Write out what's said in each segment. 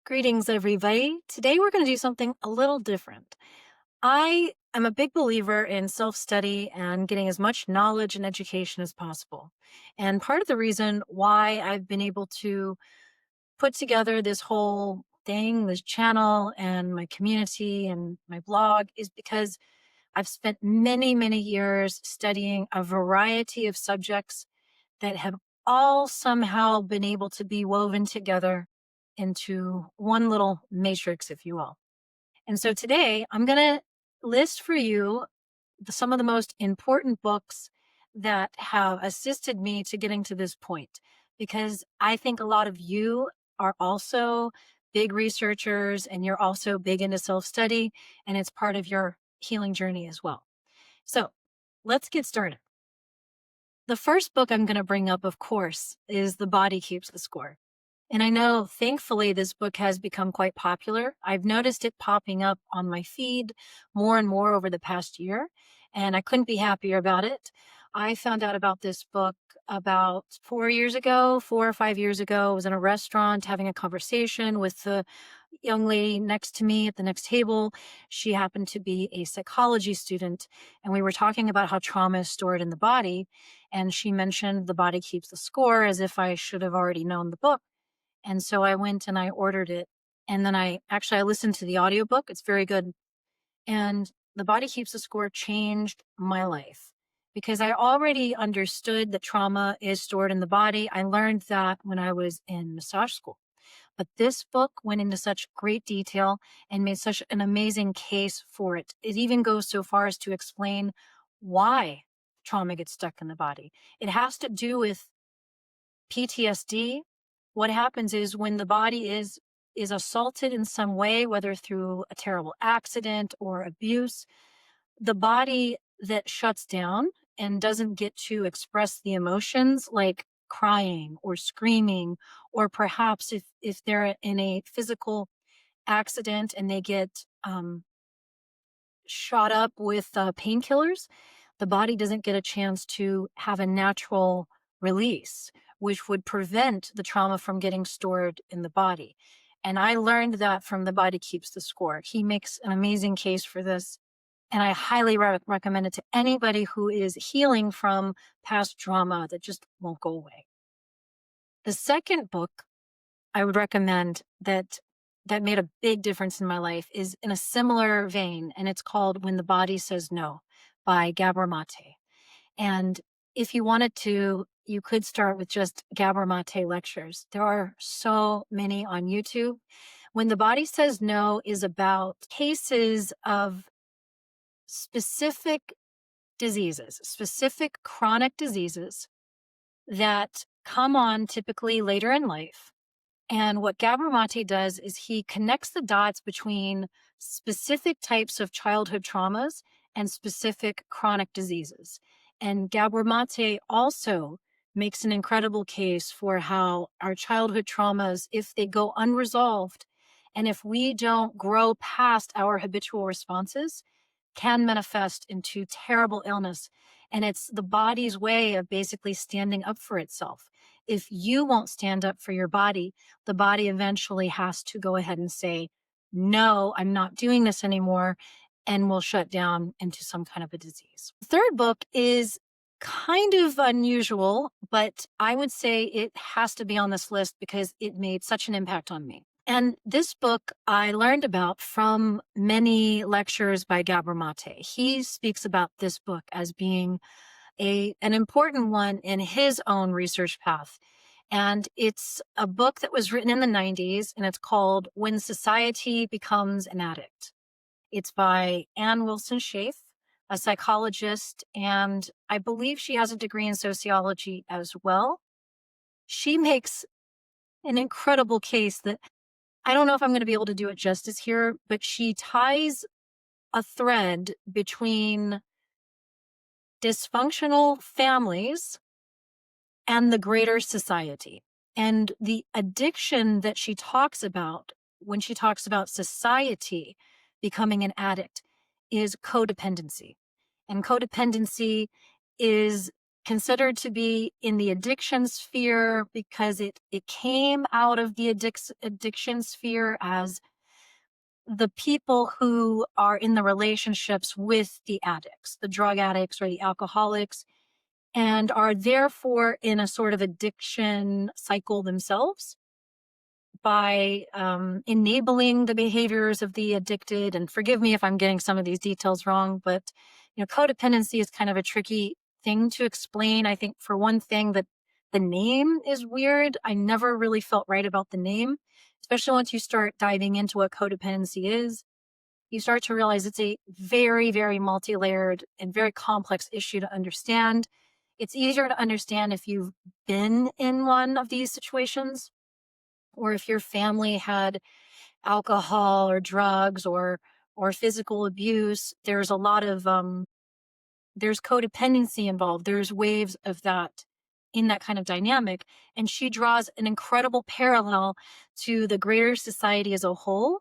Greetings, everybody. Today we're going to do something a little different. I am a big believer in self-study and getting as much knowledge and education as possible. And part of the reason why I've been able to put together this whole thing, this channel and my community and my blog is because I've spent many, many years studying a variety of subjects that have all somehow been able to be woven together into one little matrix, if you will. And so today I'm going to list for you some of the most important books that have assisted me to getting to this point, because I think a lot of you are also big researchers and you're also big into self-study, and it's part of your healing journey as well. So let's get started. The first book I'm going to bring up, of course, is The Body Keeps the Score. And I know, thankfully, this book has become quite popular. I've noticed it popping up on my feed more and more over the past year, and I couldn't be happier about it. I found out about this book about 4 or 5 years ago. I was in a restaurant having a conversation with the young lady next to me at the next table. She happened to be a psychology student, and we were talking about how trauma is stored in the body. And she mentioned The Body Keeps the Score as if I should have already known the book. And so I went and I ordered it. And then I listened to the audiobook. It's very good. And The Body Keeps the Score changed my life because I already understood that trauma is stored in the body. I learned that when I was in massage school. But this book went into such great detail and made such an amazing case for it. It even goes so far as to explain why trauma gets stuck in the body. It has to do with PTSD. What happens is when the body is assaulted in some way, whether through a terrible accident or abuse, the body that shuts down and doesn't get to express the emotions like crying or screaming, or perhaps if they're in a physical accident and they get shot up with painkillers, the body doesn't get a chance to have a natural release, which would prevent the trauma from getting stored in the body. And I learned that from The Body Keeps the Score. He makes an amazing case for this. And I highly recommend it to anybody who is healing from past trauma that just won't go away. The second book I would recommend that made a big difference in my life is in a similar vein, and it's called When the Body Says No by Gabor Maté. And if you wanted to, you could start with just Gabor Maté lectures. There are so many on YouTube. When the Body Says No is about cases of specific diseases, specific chronic diseases that come on typically later in life. And what Gabor Maté does is he connects the dots between specific types of childhood traumas and specific chronic diseases. And Gabor Maté also makes an incredible case for how our childhood traumas, if they go unresolved, and if we don't grow past our habitual responses, can manifest into terrible illness. And it's the body's way of basically standing up for itself. If you won't stand up for your body, the body eventually has to go ahead and say, no, I'm not doing this anymore, and will shut down into some kind of a disease. The third book is kind of unusual, but I would say it has to be on this list because it made such an impact on me. And this book I learned about from many lectures by Gabor Maté. He speaks about this book as being an important one in his own research path. And it's a book that was written in the 90s, and it's called When Society Becomes an Addict. It's by Ann Wilson Schaef, a psychologist, and I believe she has a degree in sociology as well. She makes an incredible case that I don't know if I'm going to be able to do it justice here, but she ties a thread between dysfunctional families and the greater society. And the addiction that she talks about when she talks about society becoming an addict is codependency. And codependency is considered to be in the addiction sphere because it came out of the addiction sphere as the people who are in the relationships with the addicts, the drug addicts or the alcoholics, and are therefore in a sort of addiction cycle themselves by enabling the behaviors of the addicted. And forgive me if I'm getting some of these details wrong, but codependency is kind of a tricky thing to explain. I think for one thing that the name is weird. I never really felt right about the name, especially once you start diving into what codependency is. You start to realize it's a very, very multi-layered and very complex issue to understand. It's easier to understand if you've been in one of these situations, or if your family had alcohol or drugs or physical abuse. There's a lot of there's codependency involved. There's waves of that in that kind of dynamic. And she draws an incredible parallel to the greater society as a whole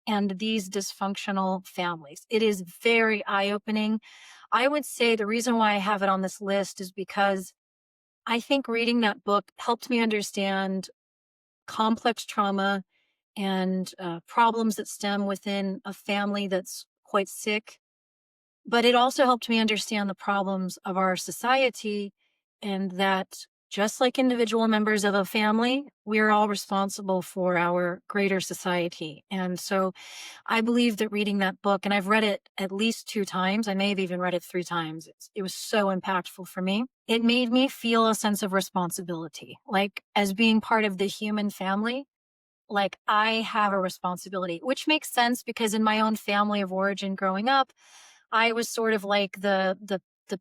and these dysfunctional families. It is very eye-opening. I would say the reason why I have it on this list is because I think reading that book helped me understand complex trauma and problems that stem within a family that's quite sick. But it also helped me understand the problems of our society, and that just like individual members of a family, we're all responsible for our greater society. And so I believe that reading that book, and I've read it at least 2 times, I may have even read it 3 times. It was so impactful for me. It made me feel a sense of responsibility, like as being part of the human family. Like I have a responsibility, which makes sense because in my own family of origin growing up, I was sort of like the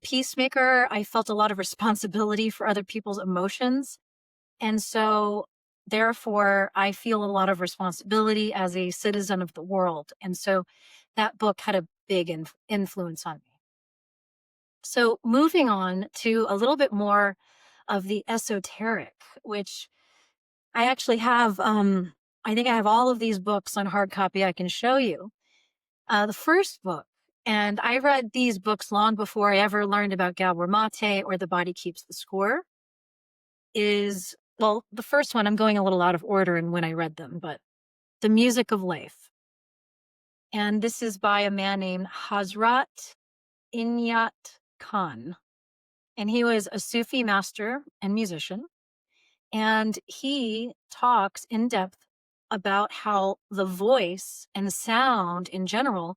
peacemaker. I felt a lot of responsibility for other people's emotions. And so therefore I feel a lot of responsibility as a citizen of the world. And so that book had a big influence on me. So moving on to a little bit more of the esoteric, which I actually have, I think I have all of these books on hard copy I can show you. The first book, and I read these books long before I ever learned about Gabor Maté or The Body Keeps the Score, is, well, the first one, I'm going a little out of order in when I read them, but The Music of Life. And this is by a man named Hazrat Inayat Khan. And he was a Sufi master and musician. And he talks in depth about how the voice and sound in general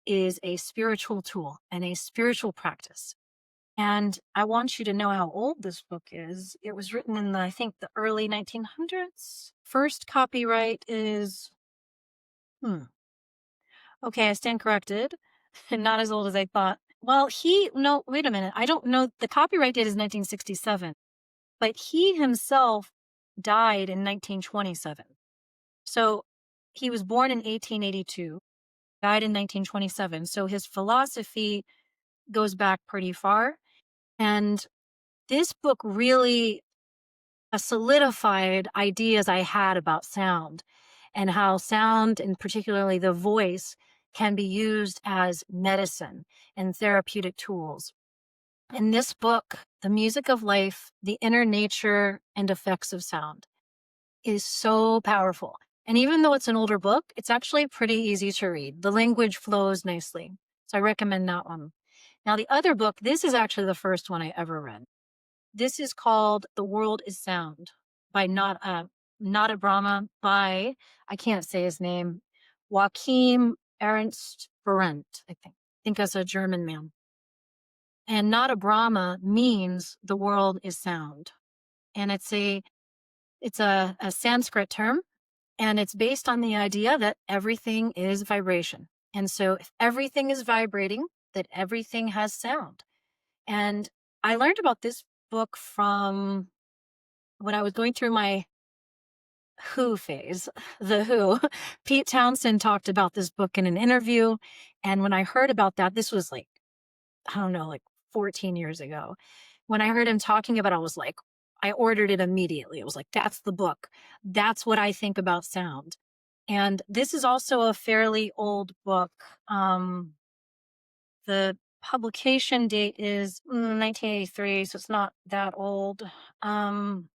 is a spiritual tool and a spiritual practice. And I want you to know how old this book is. It was written in I think the early 1900s. First copyright is, okay, I stand corrected. Not as old as I thought. Well, no, wait a minute. I don't know. The copyright date is 1967, but he himself died in 1927. So he was born in 1882, died in 1927. So his philosophy goes back pretty far. And this book really solidified ideas I had about sound, and how sound, and particularly the voice, can be used as medicine and therapeutic tools. In this book, The Music of Life, The Inner Nature and Effects of Sound, is so powerful. And even though it's an older book, it's actually pretty easy to read. The language flows nicely. So I recommend that one. Now, the other book, this is actually the first one I ever read. This is called The World is Sound by not a Brahma, by, I can't say his name, Joachim-Ernst Berendt, I think that's a German man. And not a Brahma means the world is sound. And it's a Sanskrit term, and it's based on the idea that everything is vibration. And so if everything is vibrating, that everything has sound. And I learned about this book from when I was going through my Who phase, the Who. Pete Townsend talked about this book in an interview. And when I heard about that, this was like, I don't know, like 14 years ago. When I heard him talking about it, I was like, I ordered it immediately. It was like, that's the book. That's what I think about sound. And this is also a fairly old book. The publication date is 1983, so it's not that old. Um,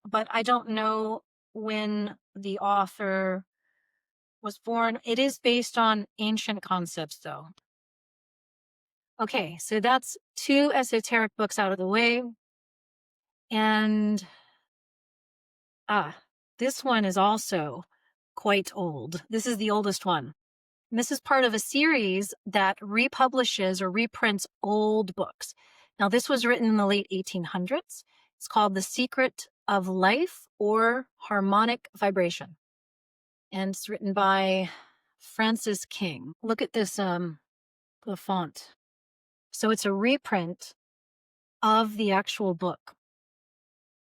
but I don't know when the author was born. It is based on ancient concepts, though. Okay, so that's 2 esoteric books out of the way. And this one is also quite old. This is the oldest one. And this is part of a series that republishes or reprints old books. Now, this was written in the late 1800s. It's called The Secret of Life or Harmonic Vibration. And it's written by Francis King. Look at this, the font. So it's a reprint of the actual book,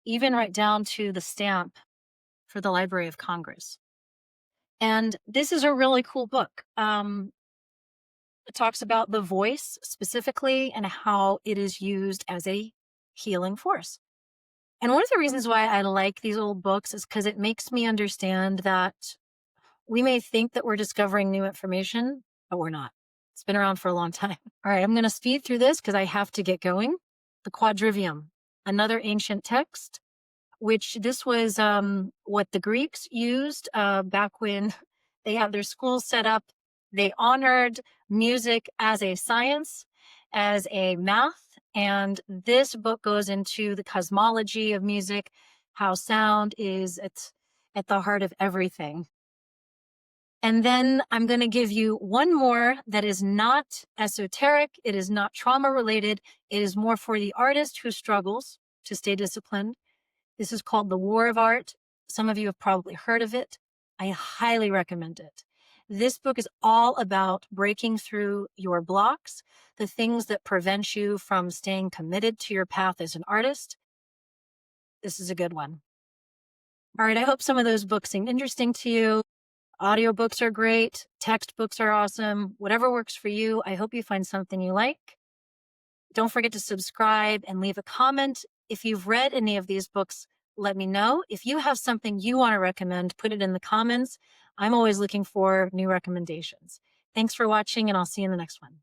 even right down to the stamp for the Library of Congress. And this is a really cool book. It talks about the voice specifically and how it is used as a healing force. And one of the reasons why I like these old books is because it makes me understand that we may think that we're discovering new information, but we're not. It's been around for a long time. All right, I'm going to speed through this because I have to get going. The Quadrivium, another ancient text, which this was what the Greeks used back when they had their schools set up. They honored music as a science, as a math, and this book goes into the cosmology of music, how sound is at the heart of everything. And then I'm going to give you one more that is not esoteric. It is not trauma related. It is more for the artist who struggles to stay disciplined. This is called The War of Art. Some of you have probably heard of it. I highly recommend it. This book is all about breaking through your blocks, the things that prevent you from staying committed to your path as an artist. This is a good one. All right, I hope some of those books seem interesting to you. Audiobooks are great. Textbooks are awesome. Whatever works for you, I hope you find something you like. Don't forget to subscribe and leave a comment. If you've read any of these books, let me know. If you have something you want to recommend, put it in the comments. I'm always looking for new recommendations. Thanks for watching, and I'll see you in the next one.